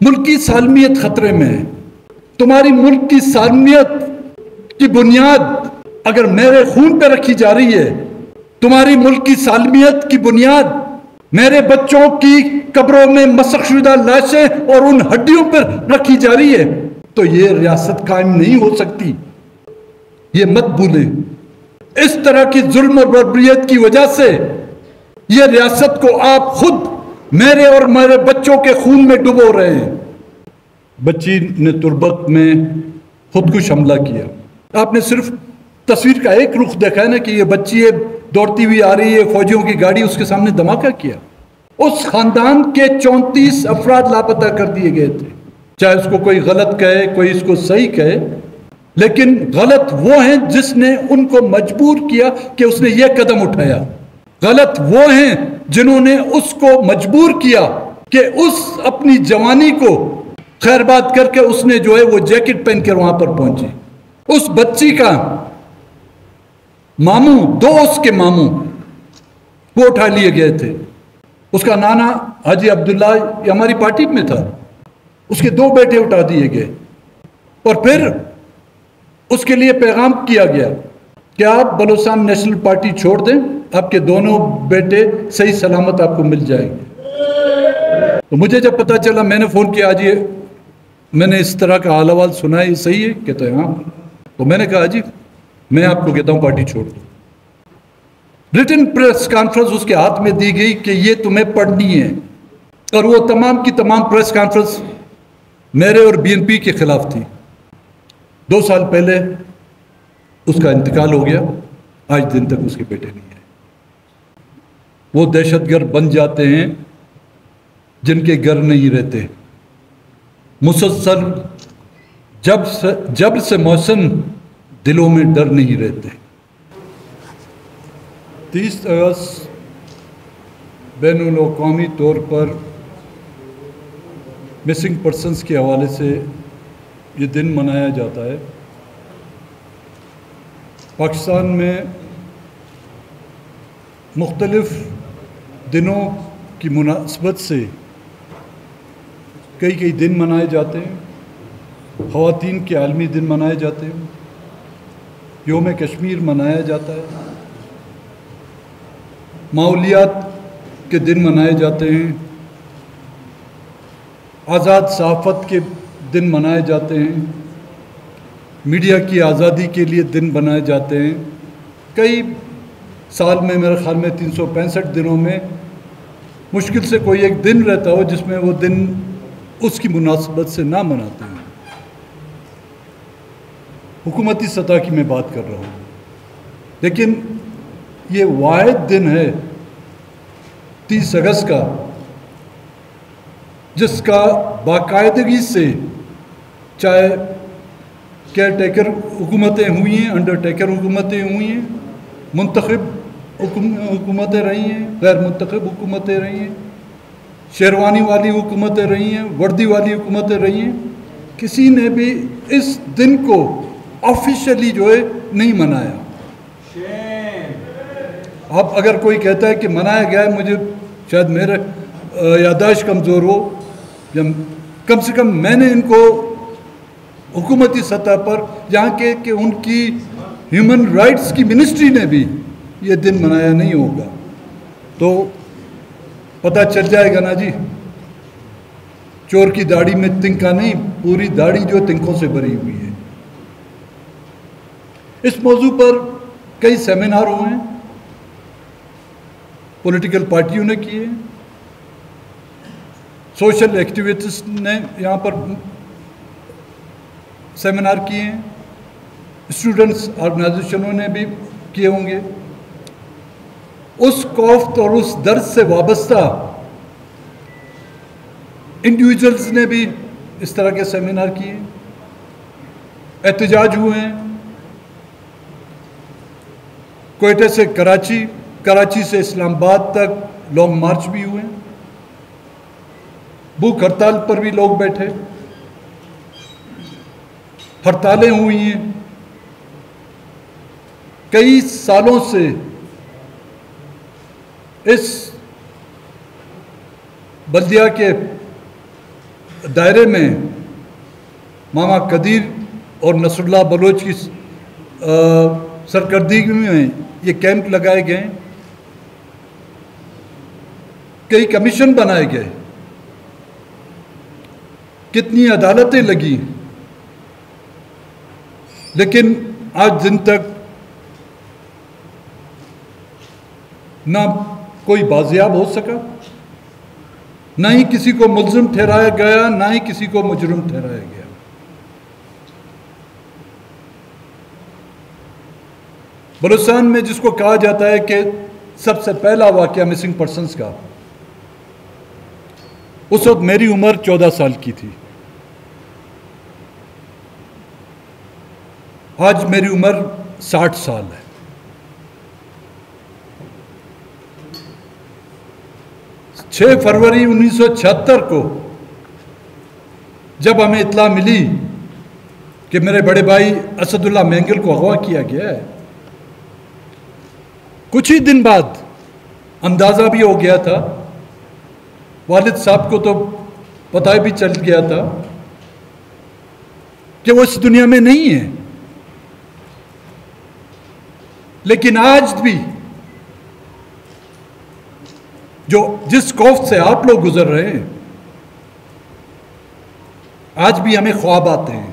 ملکی سالمیت خطرے میں ہے. تمہاری ملک کی سالمیت کی بنیاد اگر میرے خون پہ رکھی جا رہی ہے، تمہاری ملک کی سالمیت کی بنیاد میرے بچوں کی قبروں میں مسخ شدہ لاشیں اور ان ہڈیوں پر رکھی جا رہی ہے، تو یہ ریاست قائم نہیں ہو سکتی. یہ مت بھولیں. اس طرح کی ظلم اور بربریت کی وجہ سے یہ ریاست کو آپ خود میرے اور میرے بچوں کے خون میں ڈبو رہے ہیں. بچی نے تربت میں خودکش حملہ کیا. آپ نے صرف تصویر کا ایک رخ دیکھا ہے نا کہ یہ بچی دوڑتی ہوئی آ رہی ہے، فوجیوں کی گاڑی اس کے سامنے دھماکہ کیا. اس خاندان کے 34 افراد لاپتہ کر دیے گئے تھے. چاہے اس کو کوئی غلط کہے، کوئی اس کو صحیح کہے، لیکن غلط وہ ہیں جس نے ان کو مجبور کیا کہ اس نے یہ قدم اٹھایا. غلط وہ ہیں جنہوں نے اس کو مجبور کیا کہ اس اپنی جوانی کو خیر بات کر کے اس نے جو ہے وہ جیکٹ پہن کر وہاں پر پہنچی. اس بچی کا ماموں، دوست کے ماموں وہ اٹھا لیے گئے تھے. اس کا نانا حاجی عبداللہ یہ ہماری پارٹی میں تھا، اس کے 2 بیٹے اٹھا دیے گئے. اور پھر اس کے لیے پیغام کیا گیا کہ آپ بلوچستان نیشنل پارٹی چھوڑ دیں، آپ کے دونوں بیٹے صحیح سلامت آپ کو مل جائیں گے. تو مجھے جب پتا چلا میں نے فون کیا، آج یہ میں نے اس طرح کا حال احوال سنا ہے، یہ صحیح ہے؟ کہتا ہے ہاں. تو میں نے کہا جی میں آپ کو کہتا ہوں پارٹی چھوڑ دو. ریٹن پریس کانفرنس اس کے ہاتھ میں دی گئی کہ یہ تمہیں پڑھنی ہے، اور وہ تمام کی تمام پریس کانفرنس میرے اور بی این پی کے خلاف تھی. 2 سال پہلے اس کا انتقال ہو گیا، آج دن تک اس کے بیٹے نہیں آئے. وہ دہشت گرد بن جاتے ہیں جن کے گھر نہیں رہتے. مسلسل جب سے موسم دلوں میں ڈر نہیں رہتے. 30 اگست بین الاقوامی طور پر مسنگ پرسنز کے حوالے سے یہ دن منایا جاتا ہے. پاکستان میں مختلف دنوں کی مناسبت سے کئی دن منائے جاتے ہیں. خواتین کے عالمی دن منائے جاتے ہیں، یوم کشمیر منایا جاتا ہے، ماحولیات کے دن منائے جاتے ہیں، آزاد صحافت کے دن منائے جاتے ہیں، میڈیا کی آزادی کے لیے دن بنائے جاتے ہیں. کئی سال میں میرے خیال میں 365 دنوں میں مشکل سے کوئی ایک دن رہتا ہو جس میں وہ دن اس کی مناسبت سے نہ مناتے ہیں. حکومتی سطح کی میں بات کر رہا ہوں، لیکن یہ واحد دن ہے 30 اگست کا جس کا باقاعدگی سے چاہے کیئر ٹیکر حکومتیں ہوئی ہیں، انڈر ٹیکر حکومتیں ہوئی ہیں، منتخب حکومتیں رہی ہیں، غیر منتخب حکومتیں رہی ہیں، شیروانی والی حکومتیں رہی ہیں، وردی والی حکومتیں رہی ہیں، کسی نے بھی اس دن کو آفیشلی جو ہے نہیں منایا. اب اگر کوئی کہتا ہے کہ منایا گیا ہے، مجھے شاید میرے یادداشت کمزور ہو، یا کم سے کم میں نے ان کو حکومتی سطح پر یہاں کے کہ ان کی ہیومن رائٹس کی منسٹری نے بھی یہ دن منایا نہیں ہوگا. تو پتہ چل جائے گا نا جی، چور کی داڑھی میں تنکا نہیں، پوری داڑھی جو تنکوں سے بھری ہوئی ہے. اس موضوع پر کئی سیمینار ہوئے ہیں، پولیٹیکل پارٹیوں نے کیے، سوشل ایکٹیویسٹ نے یہاں پر سیمینار کیے ہیں، اسٹوڈنٹس آرگنائزیشنوں نے بھی کیے ہوں گے. اس خوف اور اس درد سے وابستہ انڈیویجولز نے بھی اس طرح کے سیمینار کیے، احتجاج ہوئے ہیں. کوئٹہ سے کراچی، کراچی سے اسلام آباد تک لانگ مارچ بھی ہوئے ہیں، بھوک ہڑتال پر بھی لوگ بیٹھے، ہڑتالیں ہوئی ہیں. کئی سالوں سے اس بلدیہ کے دائرے میں ماما قدیر اور نصر اللہ بلوچ کی سرکردگی میں یہ کیمپ لگائے گئے، کئی کمیشن بنائے گئے، کتنی عدالتیں لگی، لیکن آج دن تک نہ کوئی بازیاب ہو سکا، نہ ہی کسی کو ملزم ٹھہرایا گیا، نہ ہی کسی کو مجرم ٹھہرایا گیا۔ بلوچستان میں جس کو کہا جاتا ہے کہ سب سے پہلا واقعہ مسنگ پرسنز کا، اس وقت میری عمر 14 سال کی تھی، آج میری عمر 60 سال ہے۔ چھ فروری 1976 کو جب ہمیں اطلاع ملی کہ میرے بڑے بھائی اسد اللہ مینگل کو اغوا کیا گیا ہے، کچھ ہی دن بعد اندازہ بھی ہو گیا تھا، والد صاحب کو تو پتہ بھی چل گیا تھا کہ وہ اس دنیا میں نہیں ہے، لیکن آج بھی جو جس خوف سے آپ لوگ گزر رہے ہیں، آج بھی ہمیں خواب آتے ہیں،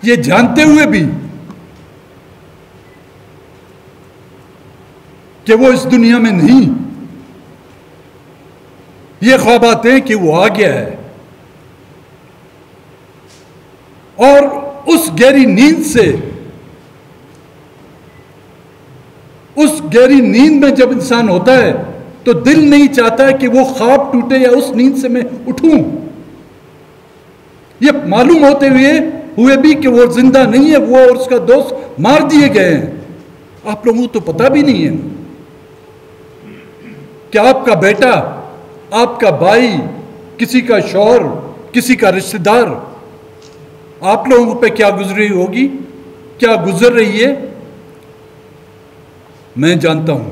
یہ جانتے ہوئے بھی کہ وہ اس دنیا میں نہیں، یہ خواب آتے ہیں کہ وہ آ گیا ہے، اور اس گہری نیند سے، اس گہری نیند میں جب انسان ہوتا ہے تو دل نہیں چاہتا ہے کہ وہ خواب ٹوٹے یا اس نیند سے میں اٹھوں، یہ معلوم ہوتے ہوئے بھی کہ وہ زندہ نہیں ہے، وہ اور اس کا دوست مار دیے گئے ہیں۔ آپ لوگوں کو تو پتہ بھی نہیں ہے کہ آپ کا بیٹا، آپ کا بھائی، کسی کا شوہر، کسی کا رشتہ دار آپ لوگوں پہ کیا گزری ہوگی، کیا گزر رہی ہے، میں جانتا ہوں۔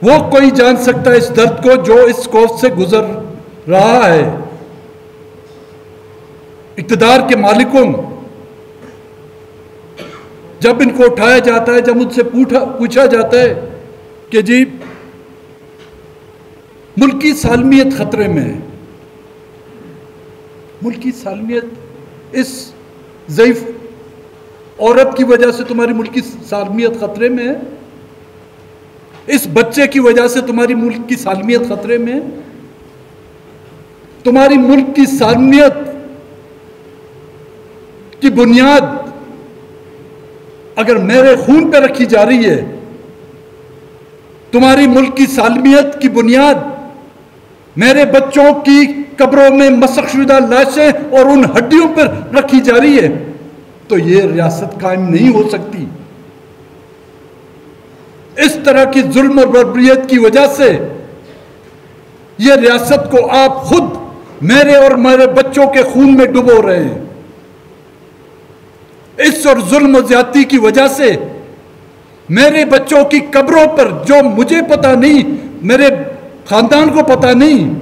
وہ کوئی جان سکتا ہے اس درد کو جو اس خوف سے گزر رہا ہے۔ اقتدار کے مالکوں، جب ان کو اٹھایا جاتا ہے، جب ان سے پوچھا جاتا ہے کہ جی ملکی سالمیت خطرے میں ہے، ملکی سالمیت، اس ضعیف عورت کی وجہ سے تمہاری ملکی سالمیت خطرے میں ہے، اس بچے کی وجہ سے تمہاری ملک کی سالمیت خطرے میں ہے، تمہاری ملک کی سالمیت کی بنیاد اگر میرے خون پہ رکھی جا رہی ہے، تمہاری ملک کی سالمیت کی بنیاد میرے بچوں کی قبروں میں مسخ شدہ لاشیں اور ان ہڈیوں پر رکھی جا رہی ہے، تو یہ ریاست قائم نہیں ہو سکتی۔ اس طرح کی ظلم اور بربریت کی وجہ سے یہ ریاست کو آپ خود میرے اور میرے بچوں کے خون میں ڈبو رہے ہیں۔ اس اور ظلم و زیادتی کی وجہ سے میرے بچوں کی قبروں پر، جو مجھے پتہ نہیں، میرے خاندان کو پتہ نہیں،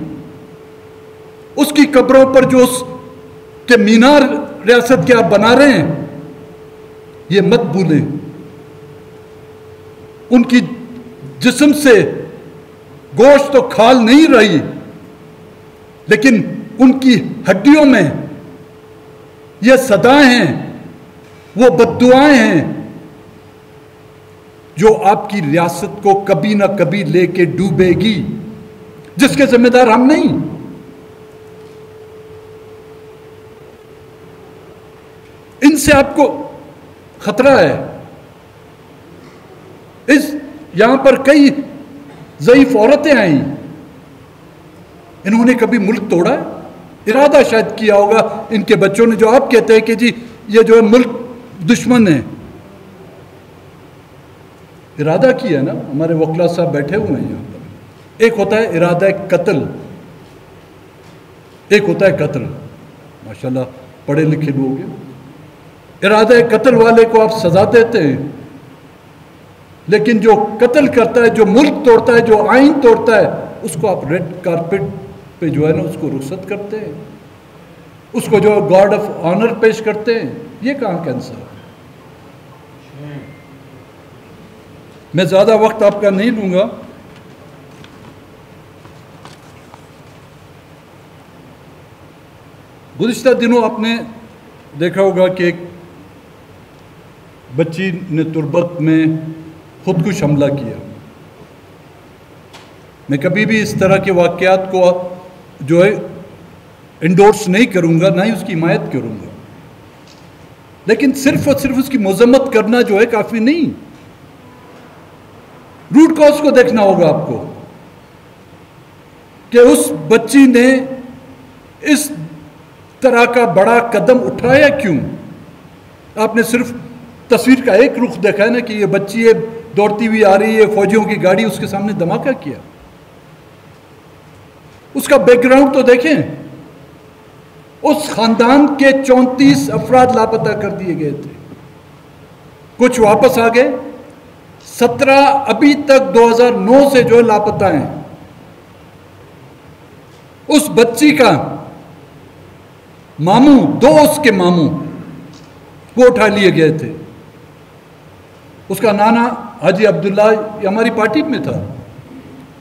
اس کی قبروں پر جو اس کے مینار ریاست کے آپ بنا رہے ہیں، یہ مت بھولیں۔ ان کی جسم سے گوشت تو کھال نہیں رہی، لیکن ان کی ہڈیوں میں یہ صدایں ہیں، وہ بددعائیں ہیں جو آپ کی ریاست کو کبھی نہ کبھی لے کے ڈوبے گی، جس کے ذمہ دار ہم نہیں۔ ان سے آپ کو خطرہ ہے۔ یہاں پر کئی ضعیف عورتیں آئیں، انہوں نے کبھی ملک توڑا ہے؟ ارادہ شاید کیا ہوگا ان کے بچوں نے، جو آپ کہتے ہیں کہ جی یہ جو ہے ملک دشمن ہے، ارادہ کیا نا۔ ہمارے وکلا صاحب بیٹھے ہوئے ہیں یہاں پر۔ ایک ہوتا ہے ارادہ قتل، ایک ہوتا ہے قتل۔ ماشاءاللہ پڑھے لکھے لوگ ہیں۔ ارادہ قتل والے کو آپ سزا دیتے ہیں، لیکن جو قتل کرتا ہے، جو ملک توڑتا ہے، جو آئین توڑتا ہے، اس کو آپ ریڈ کارپٹ پہ جو ہے نا اس کو رخصت کرتے ہیں، اس کو جو گارڈ آف آنر پیش کرتے ہیں. یہ کہاں کا انصاف؟ میں زیادہ وقت آپ کا نہیں لوں گا. گزشتہ دنوں آپ نے دیکھا ہوگا کہ ایک بچی نے تربت میں خودکش حملہ کیا. میں کبھی بھی اس طرح کے واقعات کو جو ہے انڈورس نہیں کروں گا، نہ ہی اس کی حمایت کروں گا، لیکن صرف اور صرف اس کی مذمت کرنا جو ہے کافی نہیں. روٹ کاز کو دیکھنا ہوگا آپ کو کہ اس بچی نے اس طرح کا بڑا قدم اٹھایا کیوں. آپ نے صرف تصویر کا ایک رخ دیکھا ہے نا کہ یہ بچی ہے دوڑتی ہوئی آ رہی ہے، فوجیوں کی گاڑی اس کے سامنے دھماکہ کیا. اس کا بیک گراؤنڈ تو دیکھیں. اس خاندان کے 34 افراد لاپتہ کر دیے گئے تھے، کچھ واپس آ گئے، 17 ابھی تک 2009 سے جو لاپتہ ہیں. اس بچی کا ماموں، دو اس کے ماموں وہ اٹھا لیے گئے تھے. اس کا نانا حاجی عبداللہ یہ ہماری پارٹی میں تھا،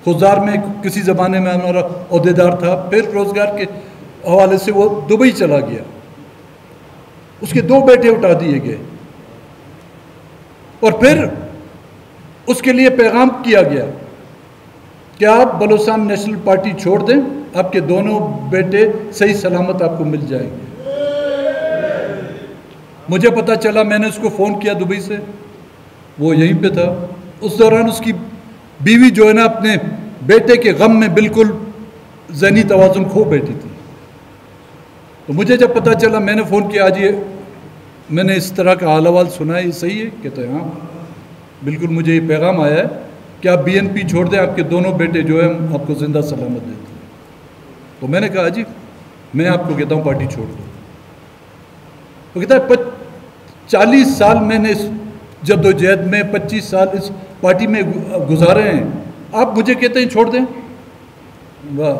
خزار میں کسی زمانے میں ہمارا عہدیدار تھا، پھر روزگار کے حوالے سے وہ دبئی چلا گیا. اس کے 2 بیٹے اٹھا دیے گئے اور پھر اس کے لیے پیغام کیا گیا کہ آپ بلوچستان نیشنل پارٹی چھوڑ دیں، آپ کے دونوں بیٹے صحیح سلامت آپ کو مل جائیں گے. مجھے پتہ چلا، میں نے اس کو فون کیا دبئی سے، وہ یہیں پہ تھا. اس دوران اس کی بیوی جو ہے نا اپنے بیٹے کے غم میں بالکل ذہنی توازن کھو بیٹھی تھی. تو مجھے جب پتہ چلا میں نے فون کیا، آج یہ میں نے اس طرح کا حال احوال سنا ہے، یہ صحیح ہے؟ کہتے ہیں ہاں بالکل، مجھے یہ پیغام آیا ہے کہ آپ BNP چھوڑ دیں، آپ کے دونوں بیٹے جو ہیں ہم آپ کو زندہ سلامت دیتے ہیں. تو میں نے کہا جی میں آپ کو کہتا ہوں پارٹی چھوڑ دوں. وہ کہتا ہے 40 سال میں نے اس جد و جہد میں 25 سال اس پارٹی میں گزارے ہیں، آپ مجھے کہتے ہیں چھوڑ دیں؟ واہ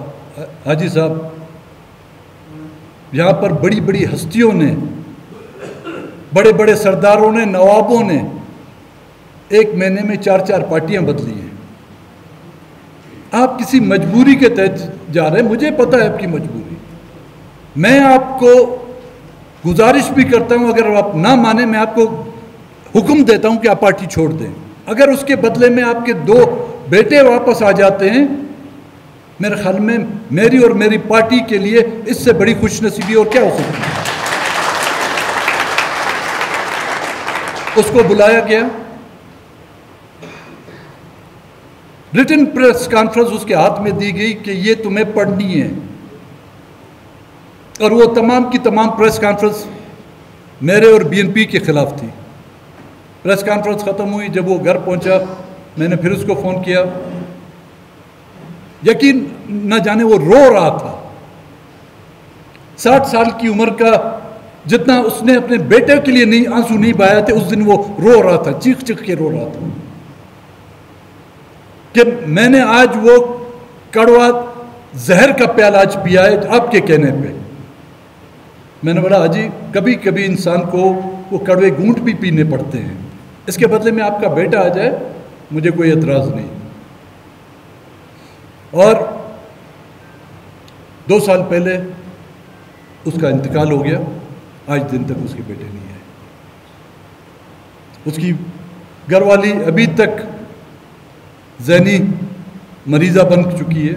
حاجی صاحب، یہاں پر بڑی بڑی ہستیوں نے، بڑے بڑے سرداروں نے، نوابوں نے 1 مہینے میں 4 پارٹیاں بدلی ہیں. آپ کسی مجبوری کے تحت جا رہے ہیں، مجھے پتہ ہے آپ کی مجبوری. میں آپ کو گزارش بھی کرتا ہوں، اگر آپ نہ مانیں میں آپ کو حکم دیتا ہوں کہ آپ پارٹی چھوڑ دیں. اگر اس کے بدلے میں آپ کے 2 بیٹے واپس آ جاتے ہیں، میرے خیال میں میری اور میری پارٹی کے لیے اس سے بڑی خوش نصیبی اور کیا ہو سکتی ہے. اس کو بلایا گیا، ریٹن پریس کانفرنس اس کے ہاتھ میں دی گئی کہ یہ تمہیں پڑھنی ہے، اور وہ تمام کی تمام پریس کانفرنس میرے اور BNP کے خلاف تھی. پریس کانفرنس ختم ہوئی، جب وہ گھر پہنچا میں نے پھر اس کو فون کیا. یقین نہ جانے وہ رو رہا تھا. 60 سال کی عمر کا، جتنا اس نے اپنے بیٹے کے لیے نہیں آنسو نہیں بہایا تھے، اس دن وہ رو رہا تھا، چیخ چیخ کے رو رہا تھا کہ میں نے آج وہ کڑوا زہر کا پیالہ آج پیا ہے آپ کے کہنے پہ. میں نے بولا حاجی کبھی کبھی انسان کو وہ کڑوے گھونٹ بھی پینے پڑتے ہیں، اس کے بدلے میں آپ کا بیٹا آ جائے مجھے کوئی اعتراض نہیں. اور 2 سال پہلے اس کا انتقال ہو گیا، آج دن تک اس کے بیٹے نہیں آئے. اس کی گھر والی ابھی تک ذہنی مریضہ بن چکی ہے.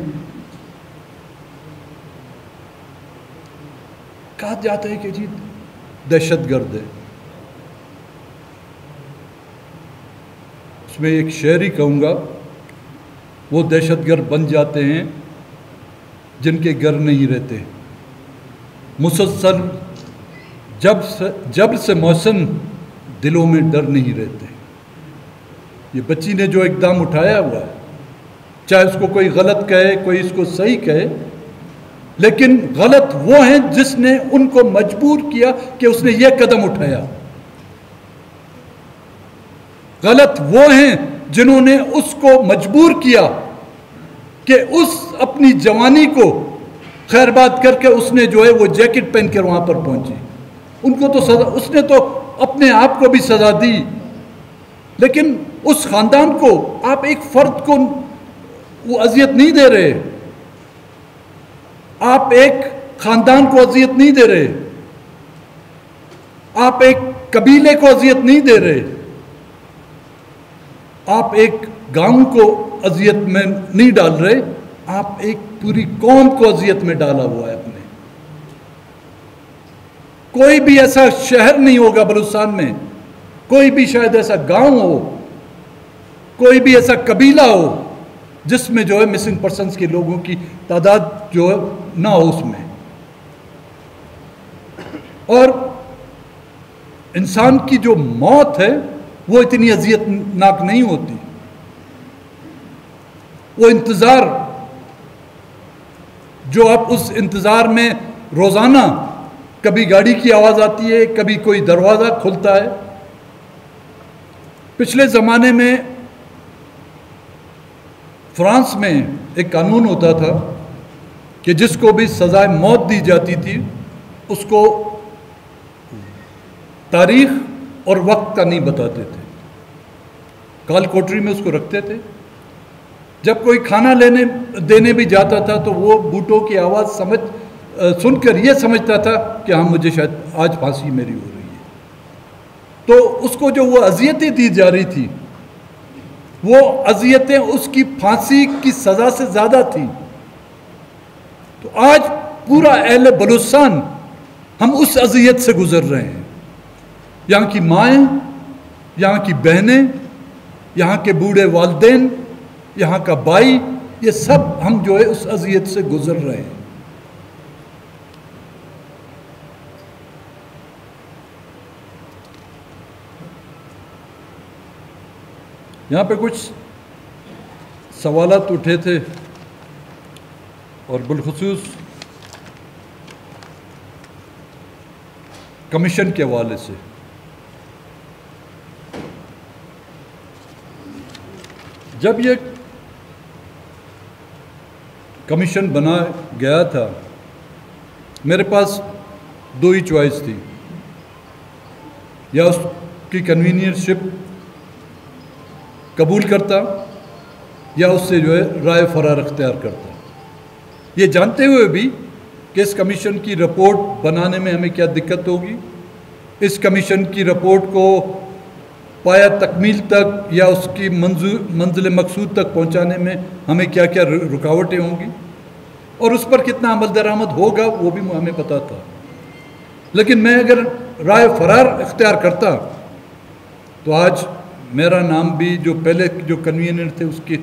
کہا جاتا ہے کہ جی دہشت گرد ہے. اس میں ایک شعر ہی کہوں گا، وہ دہشت گرد بن جاتے ہیں جن کے گھر نہیں رہتے. مسلسل جب سے موسم دلوں میں ڈر نہیں رہتے. یہ بچی نے جو اقدام اٹھایا ہوا ہے، چاہے اس کو کوئی غلط کہے کوئی اس کو صحیح کہے، لیکن غلط وہ ہیں جس نے ان کو مجبور کیا کہ اس نے یہ قدم اٹھایا. غلط وہ ہیں جنہوں نے اس کو مجبور کیا کہ اس اپنی جوانی کو خیر بات کر کے اس نے جو ہے وہ جیکٹ پہن کر وہاں پر پہنچی. ان کو تو سزا، اس نے تو اپنے آپ کو بھی سزا دی، لیکن اس خاندان کو، آپ ایک فرد کو وہ اذیت نہیں دے رہے، آپ ایک خاندان کو اذیت نہیں دے رہے، آپ ایک قبیلے کو اذیت نہیں دے رہے، آپ ایک گاؤں کو اذیت میں نہیں ڈال رہے، آپ ایک پوری قوم کو اذیت میں ڈالا ہوا ہے اپنے. کوئی بھی ایسا شہر نہیں ہوگا بلوچستان میں، کوئی بھی شاید ایسا گاؤں ہو، کوئی بھی ایسا قبیلہ ہو جس میں جو ہے مسنگ پرسنز کے لوگوں کی تعداد جو ہے نہ ہو اس میں. اور انسان کی جو موت ہے وہ اتنی اذیت ناک نہیں ہوتی. وہ انتظار جو آپ اس انتظار میں روزانہ کبھی گاڑی کی آواز آتی ہے، کبھی کوئی دروازہ کھلتا ہے. پچھلے زمانے میں فرانس میں ایک قانون ہوتا تھا کہ جس کو بھی سزائے موت دی جاتی تھی اس کو تاریخ اور وقت کا نہیں بتاتے تھے، کال کوٹری میں اس کو رکھتے تھے. جب کوئی کھانا دینے بھی جاتا تھا تو وہ بوٹوں کی آواز سن کر یہ سمجھتا تھا کہ ہاں مجھے شاید آج پھانسی میری ہو رہی ہے. تو اس کو جو وہ اذیتیں دی جا رہی تھی وہ اذیتیں اس کی پھانسی کی سزا سے زیادہ تھیں. تو آج پورا اہل بلوچستان ہم اس اذیت سے گزر رہے ہیں. یہاں کی مائیں، یہاں کی بہنیں، یہاں کے بوڑھے والدین، یہاں کا بھائی، یہ سب ہم جو ہے اس اذیت سے گزر رہے ہیں. یہاں پہ کچھ سوالات اٹھے تھے اور بالخصوص کمیشن کے حوالے سے. جب یہ کمیشن بنا گیا تھا میرے پاس دو ہی چوائس تھی، یا اس کی کنوینئرشپ قبول کرتا یا اس سے جو ہے رائے فرار اختیار کرتا. یہ جانتے ہوئے بھی کہ اس کمیشن کی رپورٹ بنانے میں ہمیں کیا دقت ہوگی، اس کمیشن کی رپورٹ کو پایا تکمیل تک یا اس کی منزل مقصود تک پہنچانے میں ہمیں کیا کیا رکاوٹیں ہوں گی، اور اس پر کتنا عمل درآمد ہوگا وہ بھی ہمیں پتہ تھا. لیکن میں اگر رائے فرار اختیار کرتا تو آج میرا نام بھی جو پہلے جو کنوینر تھے اس کے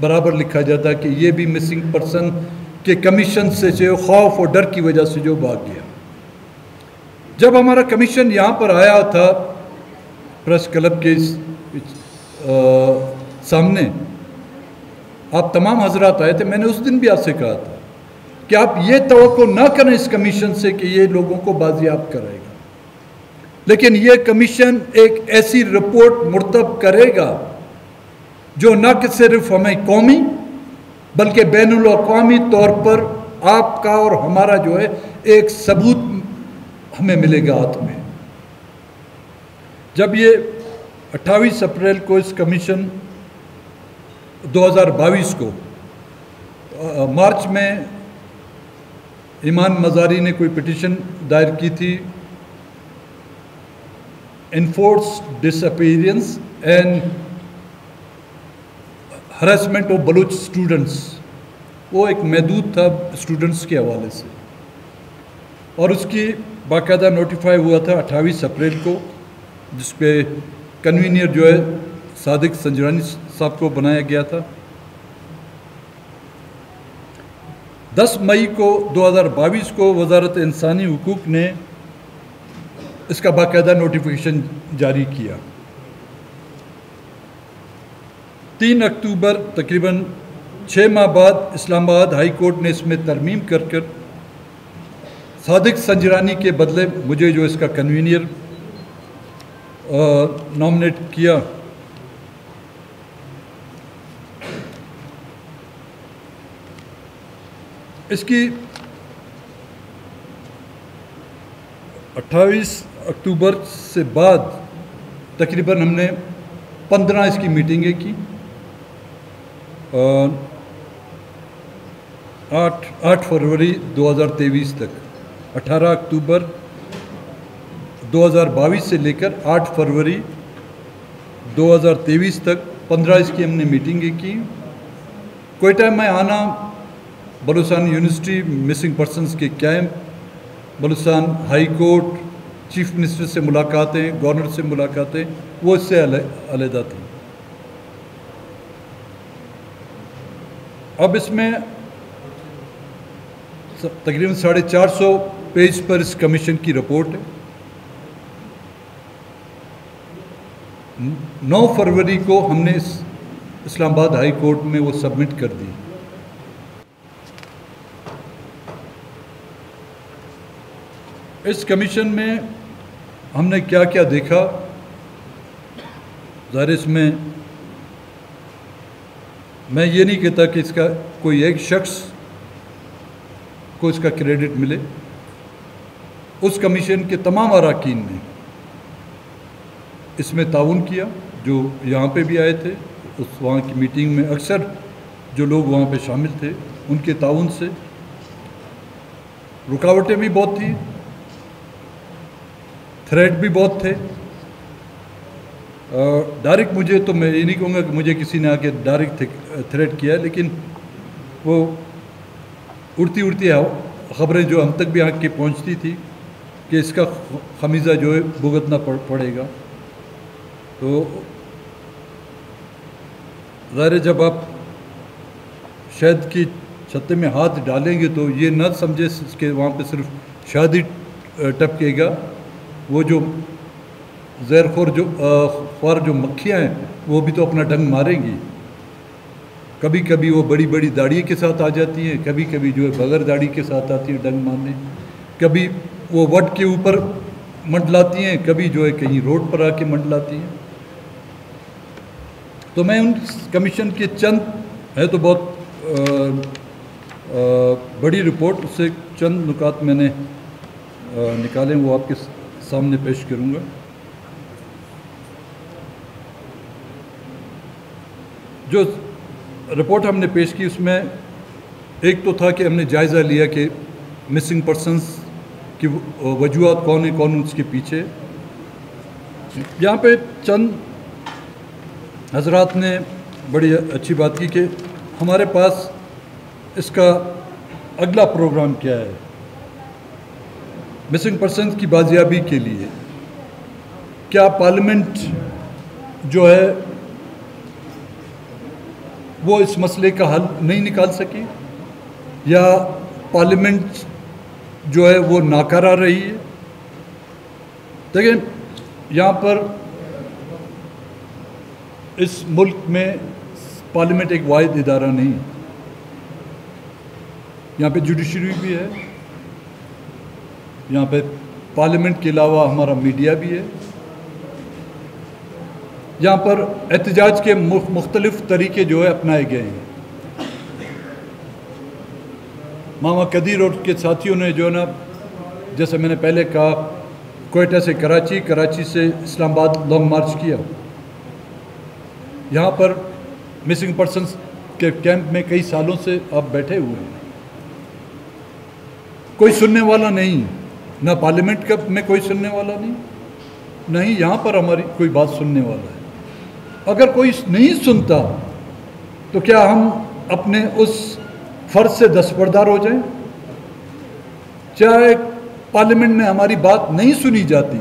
برابر لکھا جاتا کہ یہ بھی مسنگ پرسن کے کمیشن سے جو خوف اور ڈر کی وجہ سے جو بھاگ گیا. جب ہمارا کمیشن یہاں پر آیا تھا پریس کلب کے سامنے، آپ تمام حضرات آئے تھے، میں نے اس دن بھی آپ سے کہا تھا کہ آپ یہ توقع نہ کریں اس کمیشن سے کہ یہ لوگوں کو بازیاب کرے گا، لیکن یہ کمیشن ایک ایسی رپورٹ مرتب کرے گا جو نہ کہ صرف ہمیں قومی بلکہ بین الاقوامی طور پر آپ کا اور ہمارا جو ہے ایک ثبوت ہمیں ملے گا ہاتھ میں. جب یہ 28 اپریل کو اس کمیشن 2022 کو مارچ میں ایمان مزاری نے کوئی پٹیشن دائر کی تھی، enforce disappearance and harassment of Baloch students, وہ ایک محدود تھا اسٹوڈنٹس کے حوالے سے، اور اس کی باقاعدہ نوٹیفائی ہوا تھا 28 اپریل کو، جس پہ کنوینئر جو ہے صادق سنجرانی صاحب کو بنایا گیا تھا. 10 مئی کو 2022 کو وزارت انسانی حقوق نے اس کا باقاعدہ نوٹیفیکیشن جاری کیا. 3 اکتوبر تقریباً 6 ماہ بعد اسلام آباد ہائی کورٹ نے اس میں ترمیم کر صادق سنجرانی کے بدلے مجھے جو اس کا کنوینئر نامنیٹ کیا. اس کی 28 اکتوبر سے بعد تقریباً ہم نے 15 اس کی میٹنگیں کی، 8 فروری 2023 تک، 18 اکتوبر 2022 سے لے کر 8 فروری 2023 تک 15 اس کی ہم نے میٹنگیں کی۔ کوئٹہ میں آنا، بلوچستان یونیورسٹی مسنگ پرسنز کے camp, Balochistan high court, chief minister سے ملاقاتیں، گورنر سے ملاقاتیں، وہ اس سے علیحدہ تھیں۔ اب اس میں تقریباً 450 پیج پر اس کمیشن کی رپورٹ ہے۔ 9 فروری کو ہم نے اسلام آباد ہائی کورٹ میں وہ سبمٹ کر دی۔ اس کمیشن میں ہم نے کیا کیا دیکھا، ظاہر اس میں میں یہ نہیں کہتا کہ اس کا کوئی ایک شخص کو اس کا کریڈٹ ملے۔ اس کمیشن کے تمام اراکین نے اس میں تعاون کیا، جو یہاں پہ بھی آئے تھے، وہاں کی میٹنگ میں اکثر جو لوگ وہاں پہ شامل تھے ان کے تعاون سے۔ رکاوٹیں بھی بہت تھیں، تھریٹ بھی بہت تھے۔ ڈائریکٹ مجھے تو میں یہ نہیں کہوں گا کہ مجھے کسی نے آ کے ڈائریکٹ تھریٹ کیا ہے، لیکن وہ اڑتی خبریں جو ہم تک بھی آ کے پہنچتی تھی کہ اس کا خمیزہ جو ہے بھگتنا پڑے گا۔ تو ظاہر جب آپ شہد کی چھتے میں ہاتھ ڈالیں گے تو یہ نہ سمجھے کہ وہاں پہ صرف شہد ہی ٹپکے گا، وہ جو زہر خوار جو مکھیاں ہیں وہ بھی تو اپنا ڈنگ ماریں گی۔ کبھی کبھی وہ بڑی بڑی داڑھی کے ساتھ آ جاتی ہیں، کبھی کبھی جو ہے بغیر داڑھی کے ساتھ آتی ہیں ڈنگ مارنے، کبھی وہ وٹ کے اوپر منڈلاتی ہیں، کبھی جو ہے کہیں روڈ پر آ کے منڈلاتی ہیں۔ تو میں ان کمیشن کے چند ہے تو بہت بڑی رپورٹ، اس سے چند نکات میں نے نکالے، وہ آپ کے سامنے پیش کروں گا۔ جو رپورٹ ہم نے پیش کی اس میں ایک تو تھا کہ ہم نے جائزہ لیا کہ مسنگ پرسنز کی وجوہات کون ہیں، کون اس کے پیچھے۔ یہاں پہ چند حضرات نے بڑی اچھی بات کی کہ ہمارے پاس اس کا اگلا پروگرام کیا ہے مسنگ پرسنز کی بازیابی کے لیے۔ کیا پارلیمنٹ جو ہے وہ اس مسئلے کا حل نہیں نکال سکی، یا پارلیمنٹ جو ہے وہ ناکارہ رہی ہے؟ دیکھیں، یہاں پر اس ملک میں پارلیمنٹ ایک واحد ادارہ نہیں، یہاں پہ جوڈیشری بھی ہے، یہاں پہ پارلیمنٹ کے علاوہ ہمارا میڈیا بھی ہے، یہاں پر احتجاج کے مختلف طریقے جو ہے اپنائے گئے ہیں۔ ماما قدیر اور کے ساتھیوں نے جو ہے نا، جیسے میں نے پہلے کہا، کوئٹہ سے کراچی، کراچی سے اسلام آباد لانگ مارچ کیا۔ یہاں پر مسنگ پرسنز کے کیمپ میں کئی سالوں سے آپ بیٹھے ہوئے ہیں، کوئی سننے والا نہیں، نہ پارلیمنٹ میں کوئی سننے والا نہیں یہاں پر ہماری کوئی بات سننے والا ہے۔ اگر کوئی نہیں سنتا تو کیا ہم اپنے اس فرض سے دستبردار ہو جائیں؟ چاہے پارلیمنٹ میں ہماری بات نہیں سنی جاتی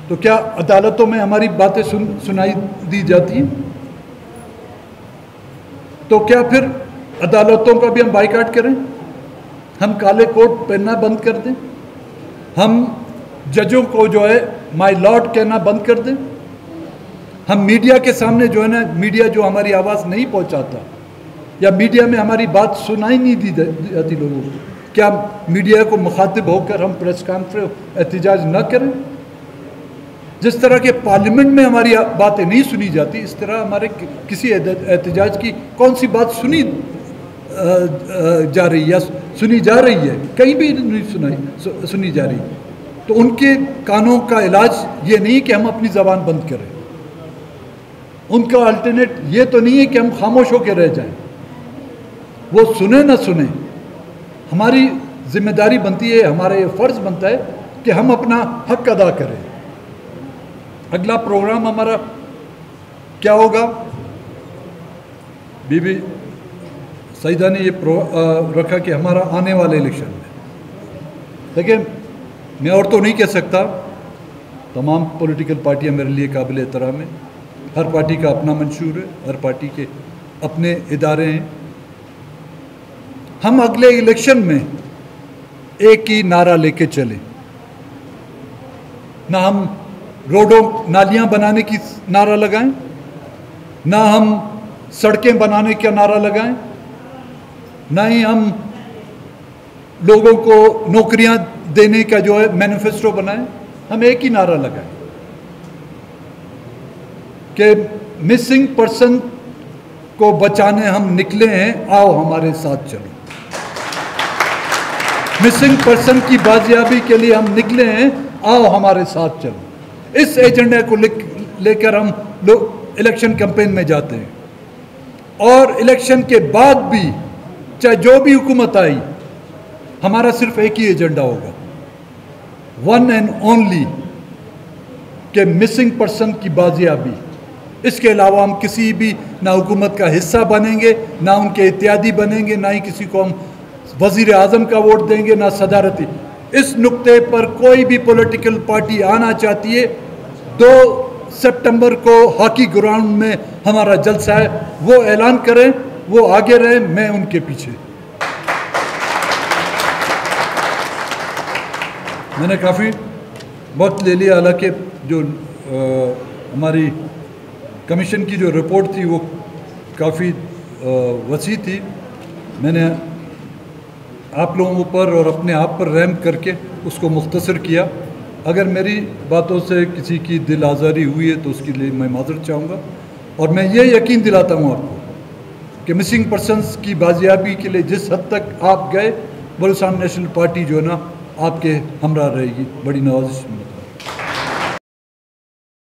تو کیا عدالتوں میں ہماری باتیں سنائی دی جاتی ہیں؟ تو کیا پھر عدالتوں کا بھی ہم بائیکاٹ کریں؟ ہم کالے کوٹ پہننا بند کر دیں؟ ہم ججوں کو جو ہے مائی لارڈ کہنا بند کر دیں؟ ہم میڈیا کے سامنے جو ہے نا، میڈیا جو ہماری آواز نہیں پہنچاتا یا میڈیا میں ہماری بات سنائی نہیں دی جاتی لوگوں کو، کیا میڈیا کو مخاطب ہو کر ہم پریس کانفرنس احتجاج نہ کریں؟ جس طرح کہ پارلیمنٹ میں ہماری باتیں نہیں سنی جاتی، اس طرح ہمارے کسی احتجاج کی کون سی بات جا رہی یا سنی جا رہی ہے، کہیں بھی نہیں سنی جا رہی، تو ان کے کانوں کا علاج یہ نہیں کہ ہم اپنی زبان بند کریں، ان کا الٹرنیٹ یہ تو نہیں ہے کہ ہم خاموش ہو کے رہ جائیں، وہ سنیں نہ سنیں، ہماری ذمہ داری بنتی ہے، ہمارا یہ فرض بنتا ہے کہ ہم اپنا حق ادا کریں۔ اگلا پروگرام ہمارا کیا ہوگا؟ بی بی سعیدہ نے یہ رکھا کہ ہمارا آنے والے الیکشن میں، دیکھیں میں اور تو نہیں کہہ سکتا، تمام پولیٹیکل پارٹیاں میرے لیے قابل احترام ہیں، ہر پارٹی کا اپنا منشور ہے، ہر پارٹی کے اپنے ادارے ہیں، ہم اگلے الیکشن میں ایک ہی نعرہ لے کے چلیں، نہ ہم روڈوں نالیاں بنانے کی نعرہ لگائیں، نہ ہم سڑکیں بنانے کا نعرہ لگائیں، نہ ہی ہم لوگوں کو نوکریاں دینے کا جو ہے مینیفیسٹو بنائیں، ہم ایک ہی نعرہ لگائیں کہ مسنگ پرسن کو بچانے ہم نکلے ہیں، آؤ ہمارے ساتھ چلو، مسنگ پرسن کی بازیابی کے لیے ہم نکلے ہیں، آؤ ہمارے ساتھ چلو، اس ایجنڈے کو لے کر ہم لوگ الیکشن کیمپین میں جاتے ہیں، اور الیکشن کے بعد بھی چاہے جو بھی حکومت آئی، ہمارا صرف ایک ہی ایجنڈا ہوگا، ون اینڈ اونلی، کہ مسنگ پرسن کی بازیابی، اس کے علاوہ ہم کسی بھی نہ حکومت کا حصہ بنیں گے، نہ ان کے اتحادی بنیں گے، نہ ہی کسی کو ہم وزیر اعظم کا ووٹ دیں گے، نہ صدارتی۔ اس نقطے پر کوئی بھی پولیٹیکل پارٹی آنا چاہتی ہے، 2 سپٹمبر کو ہاکی گراؤنڈ میں ہمارا جلسہ ہے، وہ اعلان کریں، وہ آگے رہیں، میں ان کے پیچھے۔ میں نے کافی وقت لے لیا، حالانکہ جو ہماری کمیشن کی جو رپورٹ تھی وہ کافی وسیع تھی، میں نے آپ لوگوں پر اور اپنے آپ پر رحم کر کے اس کو مختصر کیا۔ اگر میری باتوں سے کسی کی دل آزاری ہوئی ہے تو اس کے لیے میں معذرت چاہوں گا، اور میں یہ یقین دلاتا ہوں آپ کو کہ مسنگ پرسنز کی بازیابی کے لیے جس حد تک آپ گئے، بلوچستان نیشنل پارٹی جو ہے نا آپ کے ہمراہ رہے گی، بڑی نوازش